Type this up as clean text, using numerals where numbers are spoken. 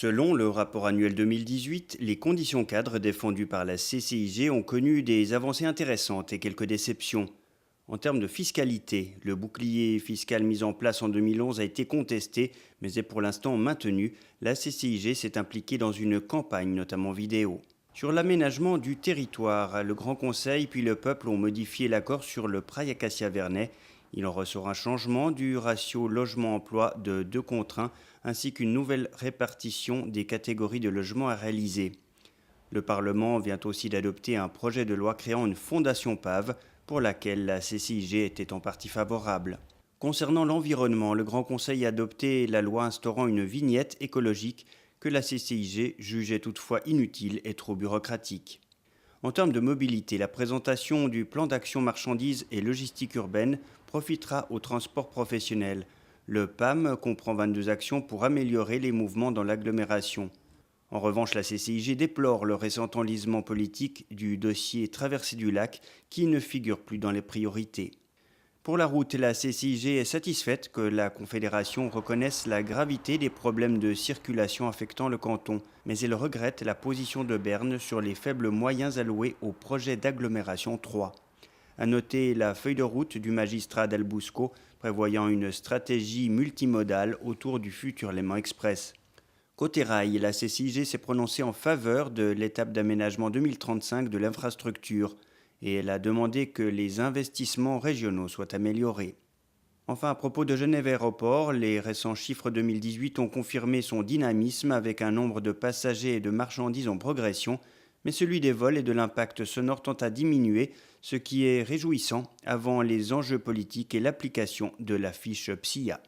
Selon le rapport annuel 2018, les conditions cadres défendues par la CCIG ont connu des avancées intéressantes et quelques déceptions. En termes de fiscalité, le bouclier fiscal mis en place en 2011 a été contesté, mais est pour l'instant maintenu. La CCIG s'est impliquée dans une campagne, notamment vidéo. Sur l'aménagement du territoire, le Grand Conseil puis le peuple ont modifié l'accord sur le Praille Acacia-Vernet. Il en ressort un changement du ratio logement-emploi de 2 contre 1, ainsi qu'une nouvelle répartition des catégories de logements à réaliser. Le Parlement vient aussi d'adopter un projet de loi créant une fondation PAV pour laquelle la CCIG était en partie favorable. Concernant l'environnement, le Grand Conseil a adopté la loi instaurant une vignette écologique que la CCIG jugeait toutefois inutile et trop bureaucratique. En termes de mobilité, la présentation du plan d'action marchandises et logistique urbaine profitera au transport professionnel. Le PAM comprend 22 actions pour améliorer les mouvements dans l'agglomération. En revanche, la CCIG déplore le récent enlisement politique du dossier Traversée du lac qui ne figure plus dans les priorités. Pour la route, la CCIG est satisfaite que la Confédération reconnaisse la gravité des problèmes de circulation affectant le canton, mais elle regrette la position de Berne sur les faibles moyens alloués au projet d'agglomération 3. À noter la feuille de route du magistrat Del Busco prévoyant une stratégie multimodale autour du futur Léman Express. Côté rail, la CCIG s'est prononcée en faveur de l'étape d'aménagement 2035 de l'infrastructure et elle a demandé que les investissements régionaux soient améliorés. Enfin, à propos de Genève Aéroport, les récents chiffres 2018 ont confirmé son dynamisme avec un nombre de passagers et de marchandises en progression, mais celui des vols et de l'impact sonore tend à diminuer, ce qui est réjouissant avant les enjeux politiques et l'application de la fiche PSIA.